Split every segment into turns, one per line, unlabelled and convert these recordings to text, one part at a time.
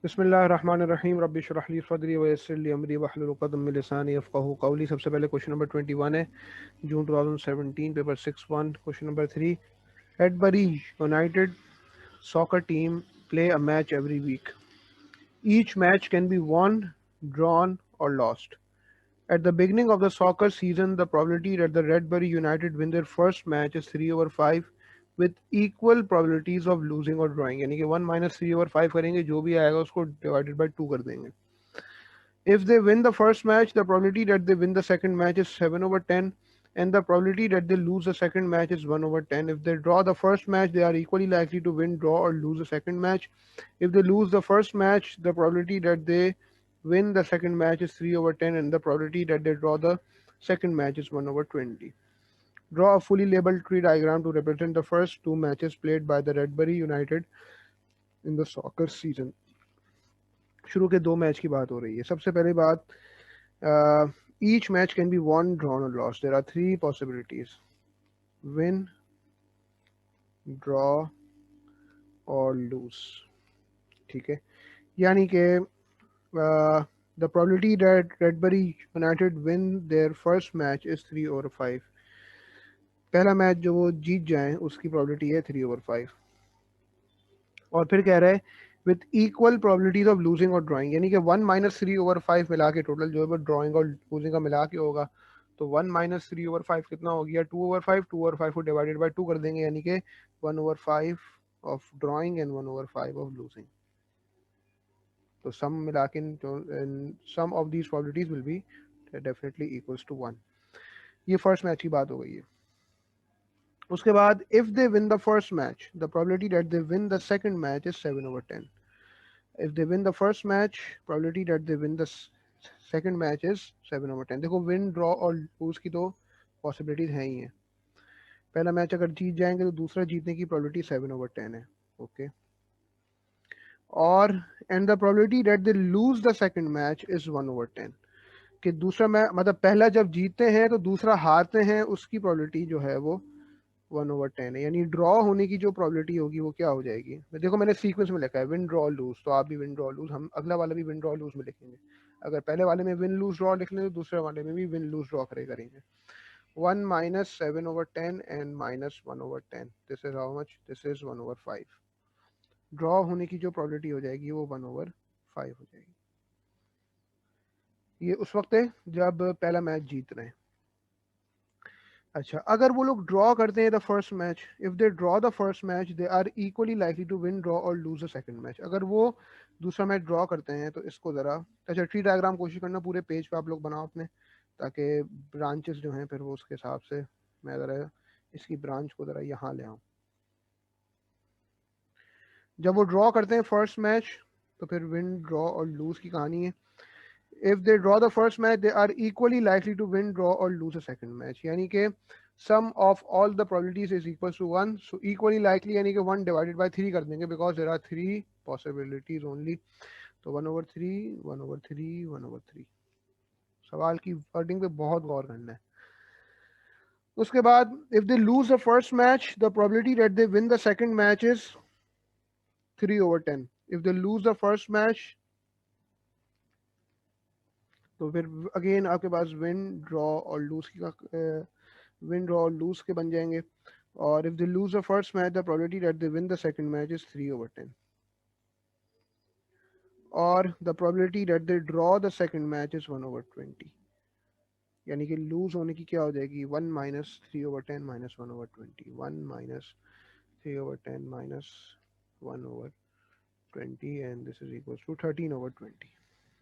बिस्मिल्लाहिर्रहमानिर्रहीम रब्बि इश्रह ली सदरी व यस्सिर ली अमरी वहलुल उक़दम मिन लिसानी यफ़क़हू क़ौली। सबसे पहले क्वेश्चन नंबर 21 है, June 2017, paper 6-1। Question number 3, Adbury United soccer team play a match every week. Each match can be won, drawn, or lost. At the beginning of the soccer season, the probability that the Redbury United win their first match is 3/5, with equal probabilities of losing or drawing. यानी कि 1 - 3/5 करेंगे, जो भी आएगा उसको divided by 2 कर देंगे. If they win the first match, the probability that they win the second match is 7/10, and the probability that they lose the second match is 1/10. If they draw the first match, they are equally likely to win, draw, or lose the second match. If they lose the first match, the probability that they win the second match is 3/10, and the probability that they draw the second match is 1/20. Draw a fully labeled tree diagram to represent the first two matches played by the Redbury United in the soccer season. शुरू के दो match की बात हो रही है. सबसे पहली बात, each match can be won, drawn, or lost. There are three possibilities: win, draw, or lose. ठीक है, यानी कि the probability that Redbury United win their first match is 3/5. पहला मैच जो वो जीत जाएं उसकी probability है 3/5. और फिर कह रहा है with equal probabilities of losing और ड्राइंग, यानी कि 1 - 3/5 मिला के टोटल जो है वो ड्राइंग और लूजिंग का मिला के होगा. तो 1 - 3/5 कितना हो गया? 2/5. 2/5 को डिवाइडेड बाई 2 कर देंगे, यानी कि 1/5 of drawing and 1/5 of losing. तो सम मिला के sum of these probabilities will be definitely equals to 1. ये फर्स्ट मैच की बात हो गई है. उसके बाद if they win the first match, the probability that they win the second match is 7/10. If they win the first match, probability that they win the second match is 7/10. देखो win, draw और lose की तो possibilities हैं ही हैं. पहला match अगर जीत जाएंगे तो दूसरा जीतने की probability 7/10 है. ओके. और and the probability that they lose the second match is 1/10. कि दूसरा मैच मतलब पहला जब जीतते हैं तो दूसरा हारते हैं, उसकी probability जो है वो 1/10 है. यानी ड्रॉ होने की जो प्रोबेबिलिटी होगी वो क्या हो जाएगी? देखो मैंने सीक्वेंस में लिखा है विन ड्रॉ लूज, तो आप भी विन ड्रॉ लूज, हम अगला वाला भी विन ड्रॉ लूज में लिखेंगे. अगर पहले वाले में विन लूज ड्रॉ लिख लें तो दूसरे वाले में भी विन लूज ड्रॉ करेंगे. 1 - 7/10 and -1/10. This is how much? This is 1/5. Draw होने की जो प्रोबेबिलिटी हो जाएगी वो 1/5 हो जाएगी. ये उस वक्त है जब पहला मैच जीत रहे हैं. अच्छा, अगर वो लोग ड्रॉ करते हैं the first match, if they draw the first match they are equally likely to win, draw और लूज द सेकंड मैच. अगर वो दूसरा मैच ड्रॉ करते हैं तो इसको ज़रा, अच्छा ट्री डायग्राम कोशिश करना पूरे पेज पे आप लोग बनाओ अपने, ताकि ब्रांचेस जो हैं फिर वो उसके हिसाब से मैं ज़रा इसकी ब्रांच को ज़रा यहाँ ले आऊँ. जब वो ड्रॉ करते हैं फर्स्ट मैच तो फिर विन, ड्रॉ और लूज की कहानी है. If they draw the first match, they are equally likely to win, draw, or lose a second match. यानी कि sum of all the probabilities is equals to 1. So equally likely यानी कि 1 divided by 3 कर देंगे, because there are 3 possibilities only. तो 1/3, 1/3, 1/3. सवाल की wording पे बहुत गौर करना है. उसके बाद if they lose the first match, the probability that they win the second match is 3/10. If they lose the first match, तो फिर अगेन आपके पास विन, ड्रॉ और लूज की विन, ड्रॉ और लूज के बन जाएंगे. और if they lose the first match, the probability that they win the second match is 3/10. और the probability that they draw the second match is 1/20. यानी कि लूज होने की क्या हो जाएगी? 1 - 3/10 - 1/20. 1 - 3/10 - 1/20, and this is equal to 13/20.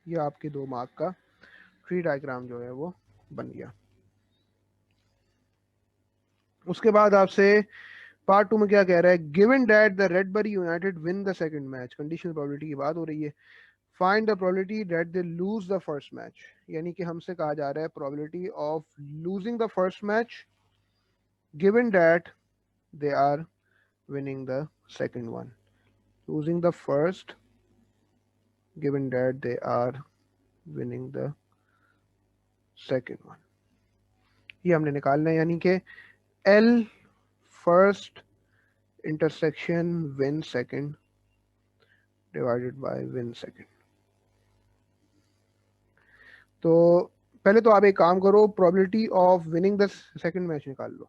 ये आपके 2 मार्क का ट्री डायग्राम जो है वो बन गया. उसके बाद आपसे पार्ट 2 में क्या कह रहा है? Given that the Redbury United win the second match, conditional probability की बात हो रही है. Find the probability that they lose the first match. यानी कि हमसे कहा जा रहा है probability of losing the first match given that they are winning the second one. Losing the first given that they are winning the second one. ये हमने निकालना है. यानी कि L first intersection win second, divided by win second. तो पहले तो आप एक काम करो, probability of winning the second match निकाल लो,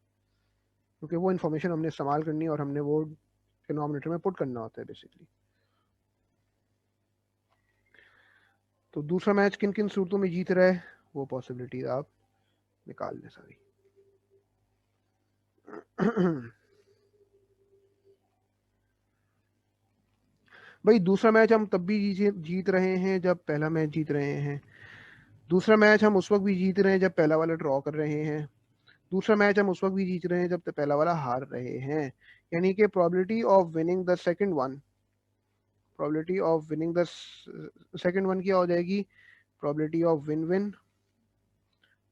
क्योंकि वो इन्फॉर्मेशन हमने इस्तेमाल करनी है और हमने वो डिनोमिनेटर में पुट करना होता है बेसिकली। तो दूसरा मैच किन किन सूरतों में जीत रहा है वो पॉसिबिलिटी आप निकाल लें सारी। भाई दूसरा मैच हम तब भी जीत रहे हैं जब पहला मैच जीत रहे हैं। दूसरा मैच हम उस वक्त भी जीत रहे हैं जब पहला वाला ड्रॉ कर रहे हैं। दूसरा मैच हम उस वक्त भी जीत रहे हैं जब पहला वाला हार रहे हैं। यानी कि probability of winning the second one, probability of winning the second one क्या हो जाएगी, probability of win win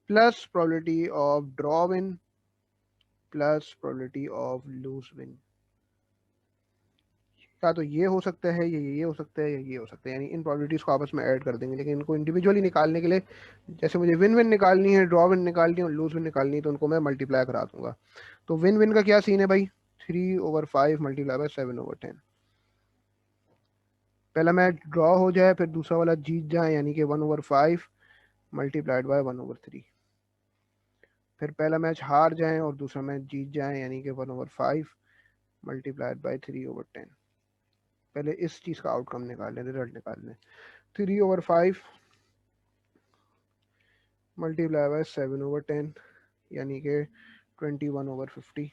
plus probability of draw win plus probability of loose win. या तो ये हो सकता है, ये हो सकता है, या ये हो सकता है, यानी इन प्रोबेबिलिटीज को आपस में ऐड कर देंगे। लेकिन इनको इंडिविजुअली निकालने के लिए, जैसे मुझे विन विन निकालनी है, ड्रॉ विन निकालनी है और लूज विन निकालनी है, तो उनको मैं मल्टीप्लाई करा दूंगा। तो विन विन का क्या सीन है भाई, 3/5 मल्टीप्लाई बाय 7/10। पहला मैच ड्रॉ हो जाए फिर दूसरा वाला जीत जाए, यानी कि 1/5 मल्टीप्लाइड बाय 1/3। फिर पहला मैच हार जाए और दूसरा मैच जीत जाए, यानी कि 1/5 मल्टीप्लाइड बाय 3/10। पहले इस चीज का आउटकम निकाल लें, रिजल्ट निकाल लें। 3/5 मल्टीप्लाई बाय 7/10 यानी कि 21/50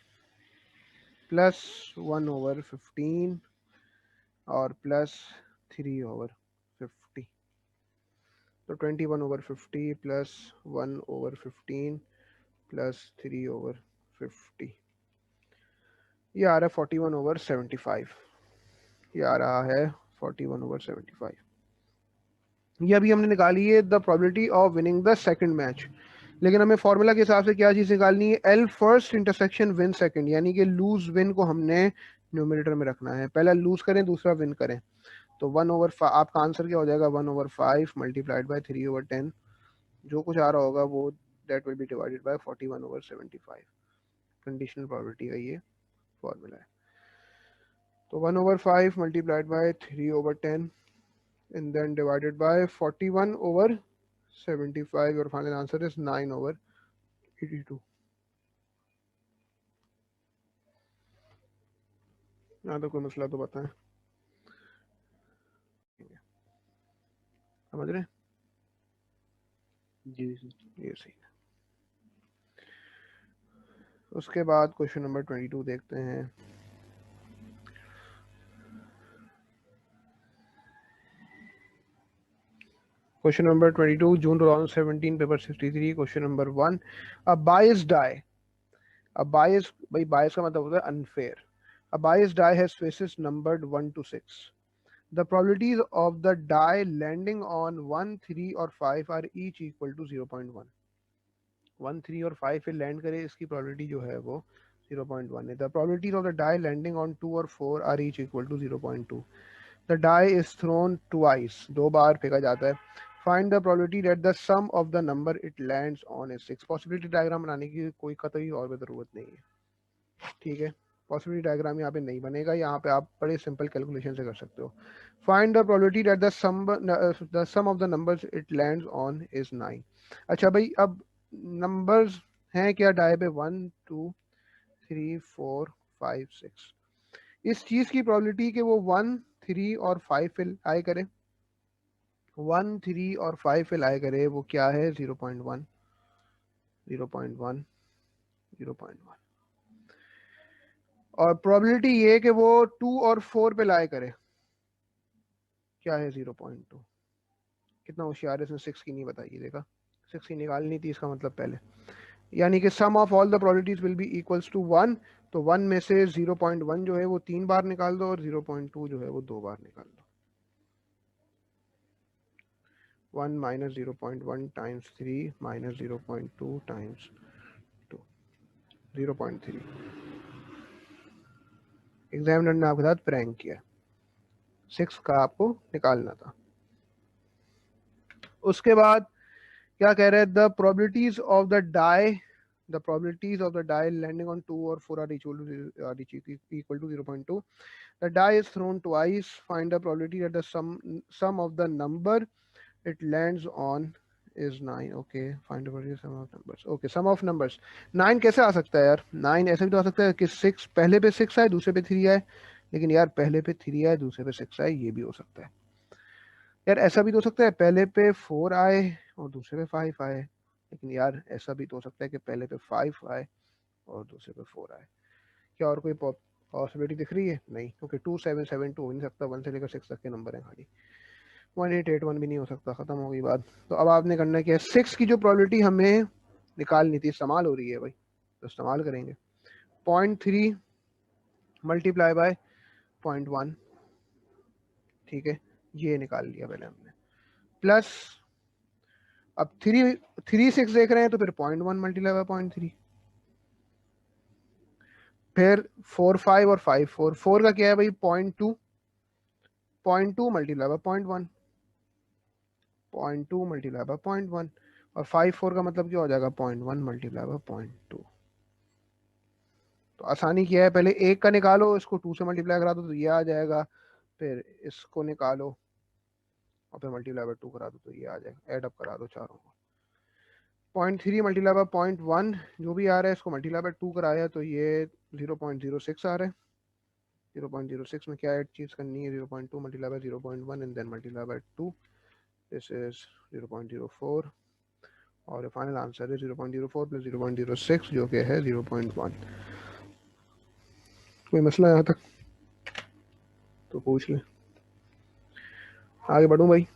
प्लस 1/15 और प्लस 3/50। तो 21/50 प्लस 1/15 प्लस 3/50, ये आ रहा है 41/75। ये आ रहा है 41/75। ये अभी हमने निकाली है the probability of winning the second match. लेकिन हमें फॉर्मूला के हिसाब से क्या चीज निकालनी है, L first intersection win second, यानी कि लूज विन को हमने न्यूमरेटर में रखना है। पहला लूज करें दूसरा विन करें। तो 1/5 आपका आंसर क्या हो जाएगा, 1/5 मल्टीप्लाइड बाय 3/10। जो कुछ आ रहा होगा वो that will be divided by 41/75। Conditional probability का ये फॉर्मूला है। तो 1/5 multiplied by 3/10 and then divided by 41/75. Your final answer is 9/82. यहाँ तो कोई मसला तो बताएं, समझ रहे हैं?
जी
ये सही है। उसके बाद क्वेश्चन नंबर 22 देखते हैं। Question number 22 June 2017 paper 63 question number 1। A bias die, a bias, भाई बायस का मतलब होता है unfair. A bias die has faces numbered 1 to 6. The probabilities of the die landing on 1, 3 और 5 are each equal to 0.1. 1, 3 और 5 पे land करे, इसकी प्रोबेबिलिटी जो है वो 0.1 है। The probabilities of the die landing on 2 और 4 are each equal to 0.2। The die is thrown twice, 2 बार फेंका जाता है। Find the probability that the sum of the number it lands on is 6। Possibility diagram बनाने की कोई कतई और भी ज़रूरत नहीं है, ठीक है। पॉसिबिलिटी डायग्राम यहाँ पे नहीं बनेगा, यहाँ पे आप बड़े सिंपल कैलकुलेशन से कर सकते हो। Find the probability that the sum of the numbers it lands on is 9। अच्छा भाई, अब नंबर्स हैं क्या डाई पे, 1, 2, 3, 4, 5, 6। इस चीज की प्रोबेबिलिटी कि वो 1, 3 और 5 पे आए करे, 1, 3 और 5 पे आए करे, वो क्या है, 0.1, 0.1, 0.1। और प्रोबेबिलिटी ये कि वो 2 और 4 पे लाए करे, क्या है, 0.2। कितना होशियार है, इसने 6 की नहीं बताई, देखा, 6 की निकालनी थी इसका मतलब पहले। यानी कि sum of all the probabilities will be equals to 1। तो 1 में से 0.1 जो है वो 3 बार निकाल दो और 0.2 जो है वो 2 बार निकाल दो। 1 minus 0.1 times 3 minus 0.2 times 2, 0.3। Examiner ने आपके साथ प्रैंक किया, 6 का आपको निकालना था। उसके बाद क्या कह रहे हैं, the probabilities of the die, the probabilities of the die landing on 2 or 4 are equal to 0.2. The die is thrown twice. Find the probability that the sum of the number it lands on is 9. Okay, find the probability sum of numbers. Okay, sum of numbers 9 कैसे आ सकता है यार? 9 ऐसे भी तो आ सकता है कि 6 पहले पे 6 आए, दूसरे पे 3 आए, लेकिन यार पहले पे 3 आए, दूसरे पे 6 आए, ये भी हो सकता है यार। ऐसा भी तो हो सकता है पहले पे 4 आए और दूसरे पे 5 आए, लेकिन यार ऐसा भी तो हो सकता है कि पहले पे 5 आए और दूसरे पे 4 आए। क्या और कोई पॉसिबिलिटी दिख रही है? नहीं, क्योंकि 2772 हो नहीं सकता, 1 से लेकर 6 तक के नंबर है खाली। 1881 भी नहीं हो सकता, खत्म हो गई बात। तो अब आपने करना क्या है, 6 की जो प्रोबेबिलिटी हमें निकालनी थी, इस्तेमाल हो रही है भाई, तो इस्तेमाल करेंगे। 0.3 मल्टीप्लाई बाय 0.1, ठीक है, ये निकाल लिया पहले हमने। प्लस अब 3 6 देख रहे हैं तो फिर 0.1 मल्टीप्लाई बाय 0.3, फिर 4 5 और 5 4 4 का क्या है भाई 0.2, 0.2 मल्टीप्लाई बाय 0.1, 0.2 मल्टीप्लाई बाय 0.1, और 5 4 का मतलब क्या हो जाएगा 0.1 मल्टीप्लाई बाय 0.2। तो आसानी क्या है, पहले एक का निकालो, इसको 2 से मल्टीप्लाई करा दो तो ये आ जाएगा, फिर इसको निकालो और फिर मल्टीप्लाई बाय 2 करा दो तो ये आ जाएगा, एड अप करा दो चारों को। 0.3 मल्टीप्लाई बाय 0.1 जो भी आ रहा है, इसको मल्टीप्लाई बाय 2 कराया तो ये 0.06 आ रहा है। 0.06 में क्या ऐड चीज करनी है, 0.2 multiply by 0.1 and then multiply by 2, this is 0.04, और फाइनल आंसर है 0.04 प्लस 0.06 जो कि है 0.1। कोई मसला यहाँ तक तो पूछ ले, आगे बढ़ूं भाई?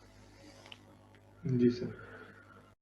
जी सर।